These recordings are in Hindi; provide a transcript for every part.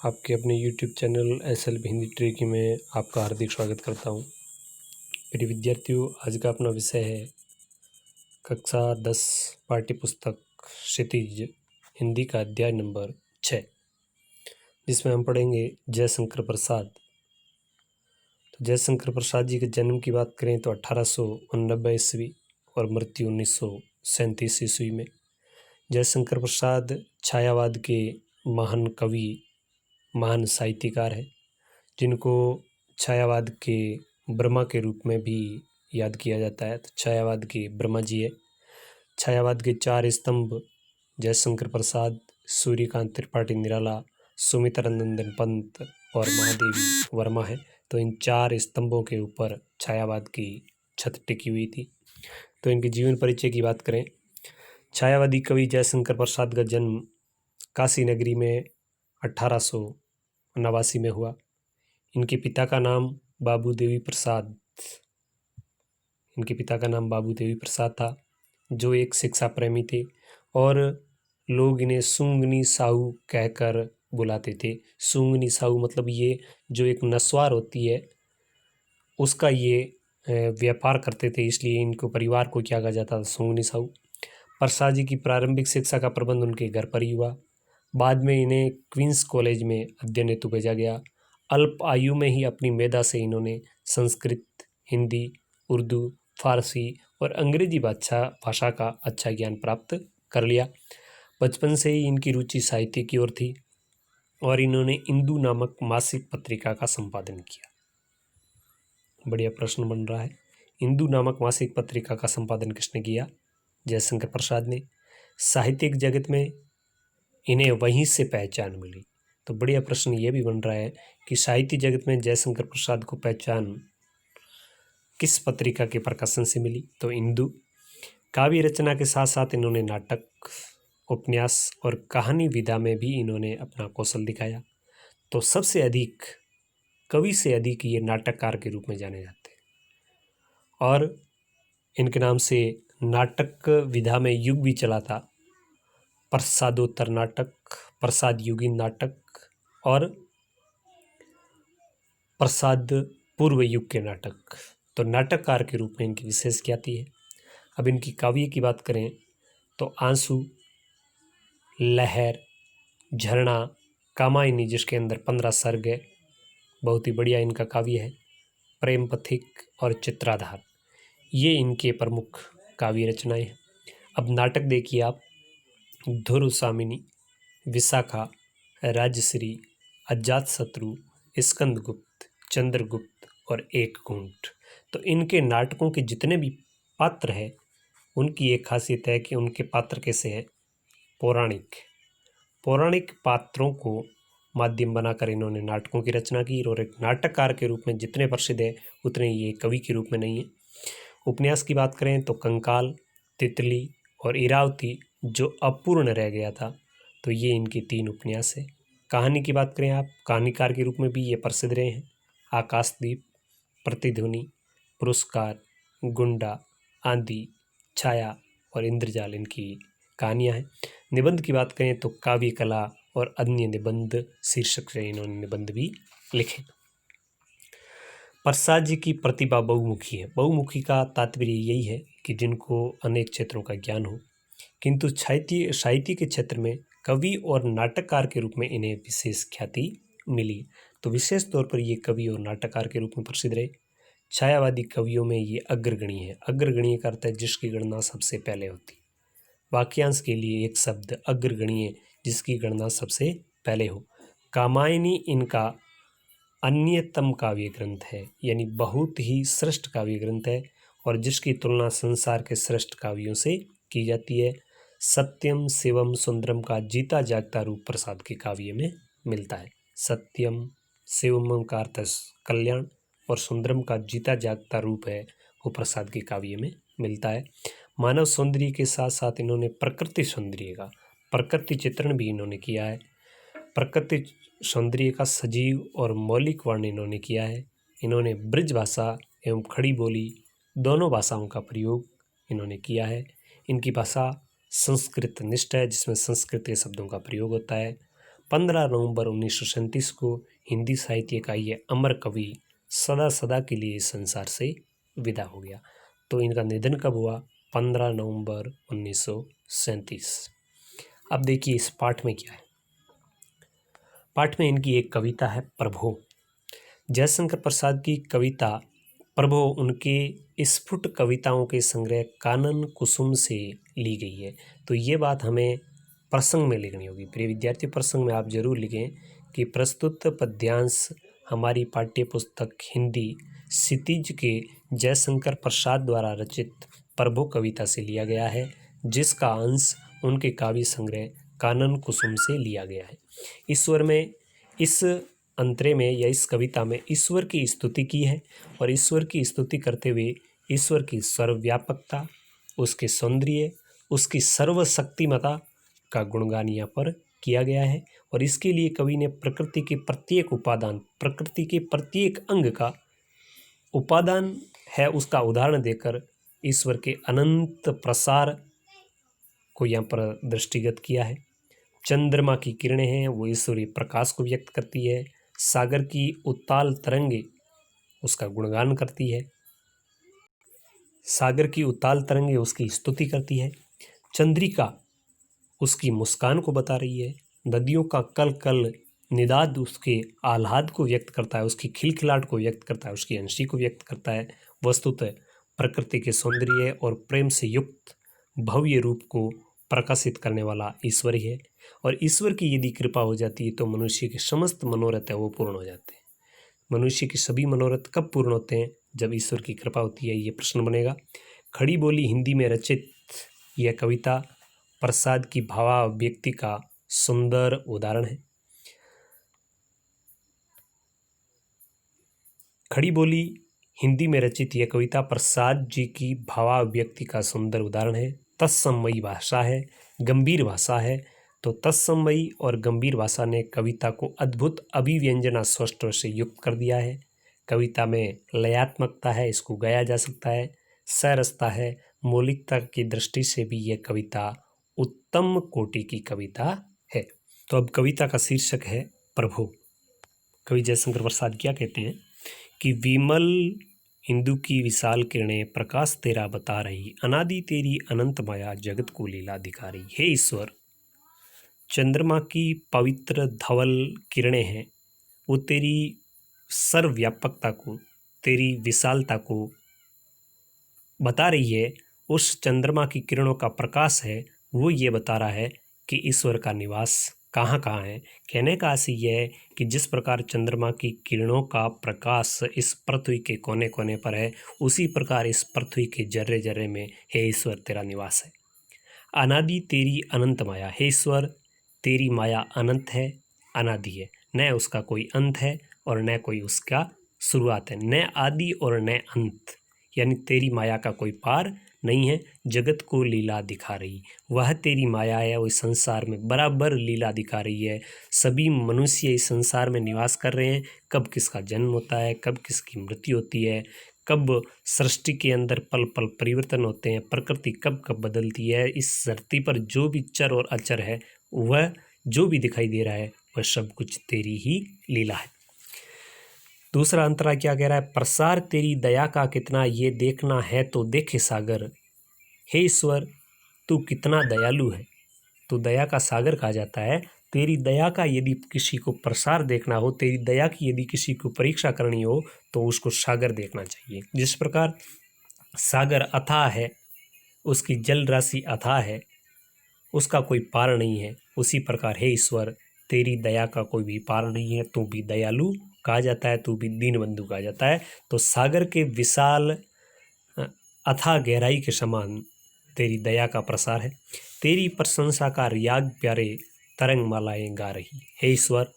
आपके अपने YouTube channel SL Hindi tricky में आपका हार्दिक स्वागत करता हूँ। प्रिय विद्यार्थियों, आज का अपना विषय है कक्षा 10 पाठ्य पुस्तक क्षितिज हिंदी का अध्याय नंबर 6, जिसमें हम पढ़ेंगे जयशंकर प्रसाद। तो जयशंकर प्रसाद जी के जन्म की बात करें तो 1889 ईस्वी और मृत्यु 1937 ईस्वी में। जयशंकर प्रसाद छायावाद के महान कवि, महान साहित्यकार है, जिनको छायावाद के ब्रह्मा के रूप में भी याद किया जाता है। तो छायावाद के ब्रह्मा जी है। छायावाद के 4 स्तंभ जयशंकर प्रसाद, सूर्यकांत त्रिपाठी निराला, सुमित्रा नंदन पंत और महादेवी वर्मा है। तो इन 4 स्तंभों के ऊपर छायावाद की छत टिकी हुई थी। तो इनके जीवन परिचय की बात करें, छायावादी कवि जयशंकर प्रसाद का जन्म काशी नगरी में 1889 में हुआ। इनके पिता का नाम बाबू देवी प्रसाद था, जो एक शिक्षा प्रेमी थे और लोग इन्हें सूंगनी साहू कहकर बुलाते थे। सूंगनी साहू मतलब ये जो एक नस्वार होती है उसका ये व्यापार करते थे, इसलिए इनको परिवार को क्या कहा जाता था, सूंगनी साहू। प्रसाद जी की प्रारंभिक शिक्षा का प्रबंध उनके घर पर ही हुआ। बाद में इन्हें क्वींस कॉलेज में अध्ययन हेतु भेजा गया। अल्प आयु में ही अपनी मेधा से इन्होंने संस्कृत, हिंदी, उर्दू, फारसी और अंग्रेजी भाषा का अच्छा ज्ञान प्राप्त कर लिया। बचपन से ही इनकी रुचि साहित्य की ओर थी और इन्होंने इंदू नामक मासिक पत्रिका का संपादन किया। बढ़िया प्रश्न बन रहा है, इंदू नामक मासिक पत्रिका का संपादन किसने किया? जयशंकर प्रसाद ने। साहित्यिक जगत में इन्हें वहीं से पहचान मिली। तो बढ़िया प्रश्न ये भी बन रहा है कि साहित्य जगत में जयशंकर प्रसाद को पहचान किस पत्रिका के प्रकाशन से मिली? तो इंदू। काव्य रचना के साथ साथ इन्होंने नाटक, उपन्यास और कहानी विधा में भी इन्होंने अपना कौशल दिखाया। तो सबसे अधिक, कवि से अधिक ये नाटककार के रूप में जाने जाते हैं और इनके नाम से नाटक विधा में युग भी चला था। प्रसादोत्तर नाटक, प्रसाद युगीन नाटक और प्रसाद पूर्व युग के नाटक। तो नाटककार के रूप में इनकी विशेष ख्याति है। अब इनकी काव्य की बात करें तो आंसू, लहर, झरना, कामायनी जिसके अंदर 15 सर्ग है, बहुत ही बढ़िया इनका काव्य है। प्रेम पथिक और चित्राधार, ये इनके प्रमुख काव्य रचनाएं हैं। अब नाटक देखिए आप, धुर सामिनी, विशाखा, राजश्री, अजातशत्रु, स्कंदगुप्त, चंद्रगुप्त और एक घूंट। तो इनके नाटकों के जितने भी पात्र हैं उनकी एक खासियत है कि उनके पात्र कैसे हैं, पौराणिक पात्रों को माध्यम बनाकर इन्होंने नाटकों की रचना की और एक नाटककार के रूप में जितने प्रसिद्ध है उतने ये कवि के रूप में नहीं है। उपन्यास की बात करें तो कंकाल, तितली और इरावती जो अपूर्ण रह गया था, तो ये इनके 3 उपन्यास है। कहानी की बात करें आप, कहानीकार के रूप में भी ये प्रसिद्ध रहे हैं। आकाशदीप, प्रतिध्वनि, पुरस्कार, गुंडा, आंधी, छाया और इंद्रजाल इनकी कहानियां हैं। निबंध की बात करें तो काव्य कला और अन्य निबंध शीर्षक से इन्होंने निबंध भी लिखे। प्रसाद जी की प्रतिभा बहुमुखी है। बहुमुखी का तात्पर्य यही है कि जिनको अनेक क्षेत्रों का ज्ञान हो, किंतु साहित्य के क्षेत्र में कवि और नाटककार के रूप में इन्हें विशेष ख्याति मिली। तो विशेष तौर पर ये कवि और नाटककार के रूप में प्रसिद्ध रहे। छायावादी कवियों में ये अग्रगणीय है। अग्रगणीय का अर्थ है जिसकी गणना सबसे पहले होती। वाक्यांश के लिए एक शब्द अग्रगणीय, जिसकी गणना सबसे पहले हो। कामायनी इनका अन्यतम काव्य ग्रंथ है, यानी बहुत ही श्रेष्ठ काव्य ग्रंथ है और जिसकी तुलना संसार के श्रेष्ठ काव्यों से की जाती है। सत्यम शिवम सुंदरम का जीता जागता रूप प्रसाद के काव्य में मिलता है। सत्यम, शिवम का अर्थ कल्याण और सुंदरम का जीता जागता रूप है वो प्रसाद के काव्य में मिलता है। मानव सौंदर्य के साथ साथ इन्होंने प्रकृति चित्रण भी इन्होंने किया है। प्रकृति सौंदर्य का सजीव और मौलिक वर्णन इन्होंने किया है। इन्होंने ब्रज भाषा एवं खड़ी बोली दोनों भाषाओं का प्रयोग इन्होंने किया है। इनकी भाषा संस्कृत निष्ठ है, जिसमें संस्कृत के शब्दों का प्रयोग होता है। 15 नवंबर 1937 को हिंदी साहित्य का ये अमर कवि सदा सदा के लिए इस संसार से विदा हो गया। तो इनका निधन कब हुआ? 15 नवंबर 1937। अब देखिए इस पाठ में क्या है। पाठ में इनकी एक कविता है प्रभो। जयशंकर प्रसाद की कविता प्रभो उनके स्फुट कविताओं के संग्रह कानन कुसुम से ली गई है। तो ये बात हमें प्रसंग में लिखनी होगी। प्रिय विद्यार्थी, प्रसंग में आप जरूर लिखें कि प्रस्तुत पद्यांश हमारी पाठ्य पुस्तक हिंदी क्षितिज के जयशंकर प्रसाद द्वारा रचित प्रभो कविता से लिया गया है, जिसका अंश उनके काव्य संग्रह कानन कुसुम से लिया गया है। ईश्वर में इस अंतरे में या इस कविता में ईश्वर की स्तुति की है और ईश्वर की स्तुति करते हुए ईश्वर की सर्वव्यापकता, उसके सौंदर्य, उसकी सर्वशक्तिमता का गुणगान यहाँ पर किया गया है। और इसके लिए कवि ने प्रकृति के प्रत्येक उपादान, प्रकृति के प्रत्येक अंग का उपादान है उसका उदाहरण देकर ईश्वर के अनंत प्रसार को यहाँ पर दृष्टिगत किया है। चंद्रमा की किरणें हैं वो ईश्वरीय प्रकाश को व्यक्त करती है। सागर की उत्ताल तरंगे उसका गुणगान करती है। सागर की उत्ताल तरंगे उसकी स्तुति करती है। चंद्रिका उसकी मुस्कान को बता रही है। नदियों का कल कल निदाद उसके आह्लाद को व्यक्त करता है, उसकी खिलखिलाहट को व्यक्त करता है, उसकी हंसी को व्यक्त करता है। वस्तुतः प्रकृति के सौंदर्य और प्रेम से युक्त भव्य रूप को प्रकाशित करने वाला ईश्वर ही है। और ईश्वर की यदि कृपा हो जाती है तो मनुष्य के समस्त मनोरथ है वो पूर्ण हो जाते हैं। मनुष्य के सभी मनोरथ कब पूर्ण होते हैं? जब ईश्वर की कृपा होती है। ये प्रश्न बनेगा। खड़ी बोली हिंदी में रचित यह कविता प्रसाद की भावाभिव्यक्ति का सुंदर उदाहरण है। खड़ी बोली हिंदी में रचित यह कविता प्रसाद जी की भावाभिव्यक्ति का सुंदर उदाहरण है। तत्समयी भाषा है, गंभीर भाषा है। तो तत्समयी और गंभीर भाषा ने कविता को अद्भुत अभिव्यंजना स्पष्ट से युक्त कर दिया है। कविता में लयात्मकता है, इसको गाया जा सकता है। सरसता है, मौलिकता की दृष्टि से भी यह कविता उत्तम कोटि की कविता है। तो अब कविता का शीर्षक है प्रभो। कवि जयशंकर प्रसाद क्या कहते हैं कि विमल हिंदू की विशाल किरणें प्रकाश तेरा बता रही, अनादि तेरी अनंत माया जगत को लीला दिखा रही। हे ईश्वर, चंद्रमा की पवित्र धवल किरणें हैं वो तेरी सर्वव्यापकता को, तेरी विशालता को बता रही है। उस चंद्रमा की किरणों का प्रकाश है वो ये बता रहा है कि ईश्वर का निवास कहाँ कहाँ है। कहने का आशय यह है कि जिस प्रकार चंद्रमा की किरणों का प्रकाश इस पृथ्वी के कोने कोने पर है, उसी प्रकार इस पृथ्वी के जर्रे जर्रे में हे ईश्वर तेरा निवास है। अनादि तेरी अनंत माया, हे ईश्वर तेरी माया अनंत है, अनादि है, न उसका कोई अंत है और न कोई उसका शुरुआत है। न आदि और न अंत, यानी तेरी माया का कोई पार नहीं है। जगत को लीला दिखा रही, वह तेरी माया है, वो इस संसार में बराबर लीला दिखा रही है। सभी मनुष्य इस संसार में निवास कर रहे हैं। कब किसका जन्म होता है, कब किसकी मृत्यु होती है, कब सृष्टि के अंदर पल पल परिवर्तन होते हैं, प्रकृति कब कब बदलती है। इस धरती पर जो भी चर और अचर है, वह जो भी दिखाई दे रहा है, वह सब कुछ तेरी ही लीला है। दूसरा अंतरा क्या कह रहा है? प्रसार तेरी दया का कितना ये देखना है तो देखे सागर, हे ईश्वर तू कितना दयालु है। तो दया का सागर कहा जाता है। तेरी दया का यदि किसी को प्रसार देखना हो, तेरी दया की यदि किसी को परीक्षा करनी हो, तो उसको सागर देखना चाहिए। जिस प्रकार सागर अथाह है, उसकी जल राशि अथाह है, उसका कोई पार नहीं है, उसी प्रकार हे ईश्वर तेरी दया का कोई भी पार नहीं है। तू भी दयालु कहा जाता है, तू भी दीनबंधु कहा जाता है। तो सागर के विशाल अथाह गहराई के समान तेरी दया का प्रसार है। तेरी प्रशंसा का रियाग प्यारे तरंग मालाएं गा रही, हे ईश्वर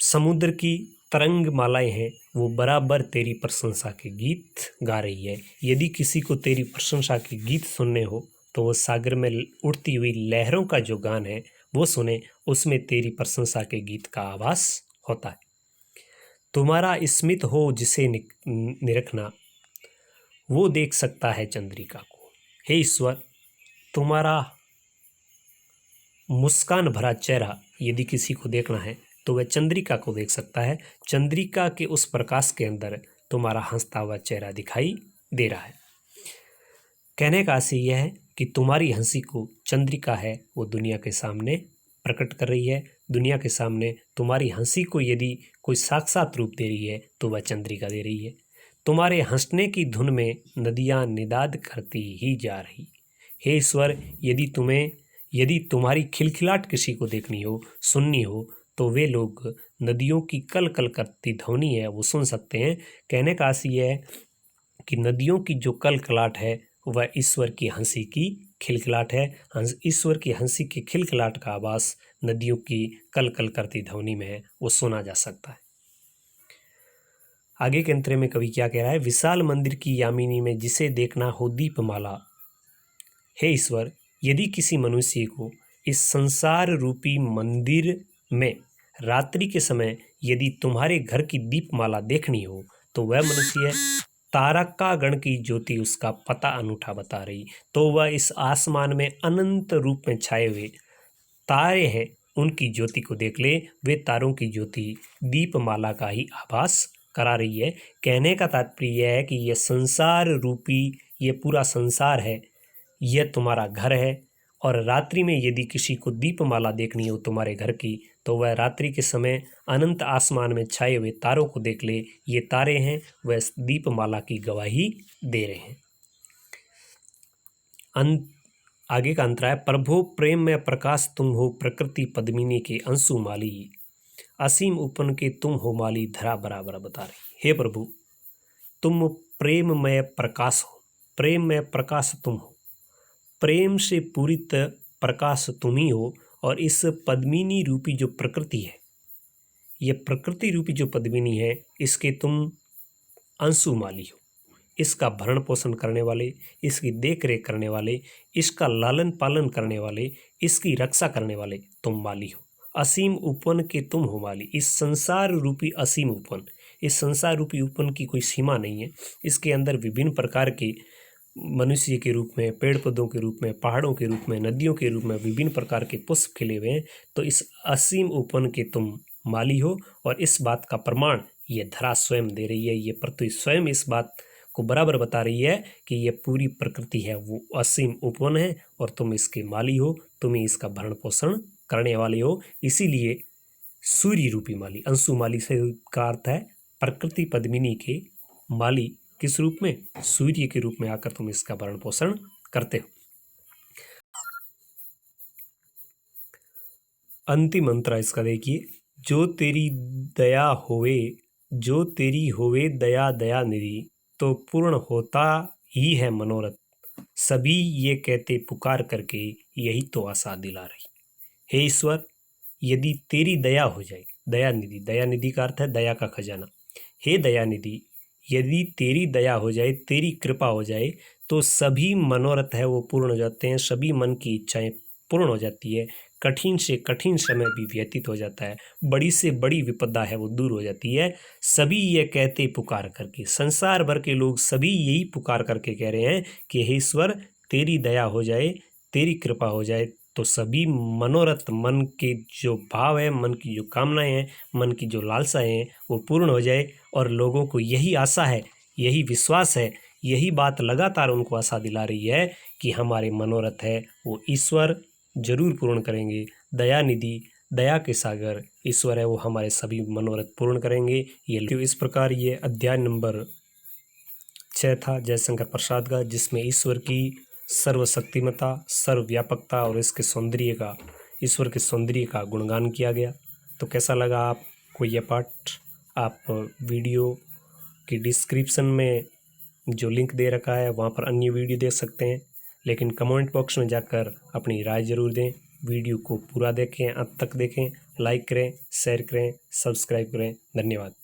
समुद्र की तरंग मालाएं हैं वो बराबर तेरी प्रशंसा के गीत गा रही है। यदि किसी को तेरी प्रशंसा के गीत सुनने हो तो वो सागर में उठती हुई लहरों का जो गान है वो सुने, उसमें तेरी प्रशंसा के गीत का आभास होता है। तुम्हारा स्मित हो जिसे निरखना, वो देख सकता है चंद्रिका को। हे ईश्वर तुम्हारा मुस्कान भरा चेहरा यदि किसी को देखना है तो वह चंद्रिका को देख सकता है। चंद्रिका के उस प्रकाश के अंदर तुम्हारा हंसता हुआ चेहरा दिखाई दे रहा है। कहने का आशय यह है कि तुम्हारी हंसी को चंद्रिका है वो दुनिया के सामने प्रकट कर रही है। दुनिया के सामने तुम्हारी हंसी को यदि कोई साक्षात रूप दे रही है तो वह चंद्रिका दे रही है। तुम्हारे हंसने की धुन में नदियां निदाद करती ही जा रही। हे ईश्वर, यदि तुम्हारी खिलखिलाहट किसी को देखनी हो, सुननी हो, तो वे लोग नदियों की कल कल करती ध्वनि है वो सुन सकते हैं। कहने का आशय यह है कि नदियों की जो कलकलाहट है वह ईश्वर की हंसी की खिलखिलाहट है। ईश्वर की हंसी की खिलखिलाहट का आवाज नदियों की कल कल करती ध्वनि में है वो सुना जा सकता है। आगे के अंतरे में कवि क्या कह रहा है? विशाल मंदिर की यामिनी में जिसे देखना हो दीपमाला। हे ईश्वर, यदि किसी मनुष्य को इस संसार रूपी मंदिर में रात्रि के समय यदि तुम्हारे घर की दीपमाला देखनी हो तो वह मनुष्य तारकागण की ज्योति उसका पता अनूठा बता रही। तो वह इस आसमान में अनंत रूप में छाए हुए तारे हैं, उनकी ज्योति को देख ले। वे तारों की ज्योति दीपमाला का ही आभास करा रही है। कहने का तात्पर्य यह है कि यह संसार रूपी ये पूरा संसार है, यह तुम्हारा घर है। और रात्रि में यदि किसी को दीपमाला देखनी हो तुम्हारे घर की तो वह रात्रि के समय अनंत आसमान में छाए हुए तारों को देख ले। ये तारे हैं, वह दीपमाला की गवाही दे रहे हैं। आगे का अंतरा है, प्रभो प्रेम में प्रकाश तुम हो, प्रकृति पद्मिनी के अंशु माली, असीम उपन के तुम हो माली, धरा बराबर बता रही। हे प्रभु, तुम प्रेम में प्रकाश हो, प्रेम में प्रकाश तुम हो, प्रेम से पूरित प्रकाश तुम ही हो। और इस पद्मिनी रूपी जो प्रकृति है, ये प्रकृति रूपी जो पद्मिनी है, इसके तुम अंशु माली हो। इसका भरण पोषण करने वाले, इसकी देख रेख करने वाले, इसका लालन पालन करने वाले, इसकी रक्षा करने वाले तुम माली हो। असीम उपवन के तुम हो माली। इस संसार रूपी असीम उपवन, इस संसार रूपी उपवन की कोई सीमा नहीं है। इसके अंदर विभिन्न प्रकार के मनुष्य के रूप में, पेड़ पौधों के रूप में, पहाड़ों के रूप में, नदियों के रूप में विभिन्न प्रकार के पुष्प खिले हुए हैं। तो इस असीम उपवन के तुम माली हो। और इस बात का प्रमाण ये धरा स्वयं दे रही है। ये पृथ्वी स्वयं इस बात को बराबर बता रही है कि ये पूरी प्रकृति है वो असीम उपवन है और तुम इसके माली हो, तुम ही इसका भरण पोषण करने वाले हो। इसीलिए सूर्य रूपी माली, अंशु माली से का अर्थ है प्रकृति पद्मिनी के माली। किस रूप में? सूर्य के रूप में आकर तुम इसका भरण पोषण करते हो। अंतिम मंत्र इसका देखिए, जो तेरी दया होवे, जो तेरी होवे दया दया निधि, तो पूर्ण होता ही है मनोरथ, सभी ये कहते पुकार करके यही तो आशा दिला रही। हे ईश्वर, यदि तेरी दया हो जाए, दया निधि, दया निधि का अर्थ है दया का खजाना। हे दया निधि, यदि तेरी दया हो जाए, तेरी कृपा हो जाए तो सभी मनोरथ है वो पूर्ण हो जाते हैं, सभी मन की इच्छाएं पूर्ण हो जाती है। कठिन से कठिन समय भी व्यतीत हो जाता है, बड़ी से बड़ी विपदा है वो दूर हो जाती है। सभी ये कहते पुकार करके, संसार भर के लोग सभी यही पुकार करके कह रहे हैं कि हे ईश्वर, तेरी दया हो जाए, तेरी कृपा हो जाए तो सभी मनोरथ, मन के जो भाव है, मन की जो कामनाएं हैं, मन की जो लालसाएं हैं वो पूर्ण हो जाए। और लोगों को यही आशा है, यही विश्वास है, यही बात लगातार उनको आशा दिला रही है कि हमारे मनोरथ है वो ईश्वर जरूर पूर्ण करेंगे। दया निधि, दया के सागर ईश्वर है, वो हमारे सभी मनोरथ पूर्ण करेंगे। ये इस प्रकार ये अध्याय नंबर 6 था जयशंकर प्रसाद का, जिसमें ईश्वर की सर्वशक्तिमता, सर्वव्यापकता और इसके सौंदर्य का, ईश्वर के सौंदर्य का गुणगान किया गया। तो कैसा लगा आपको यह पाठ? आप वीडियो की डिस्क्रिप्शन में जो लिंक दे रखा है वहाँ पर अन्य वीडियो देख सकते हैं, लेकिन कमेंट बॉक्स में जाकर अपनी राय ज़रूर दें। वीडियो को पूरा देखें, अंत तक देखें, लाइक करें, शेयर करें, सब्सक्राइब करें। धन्यवाद।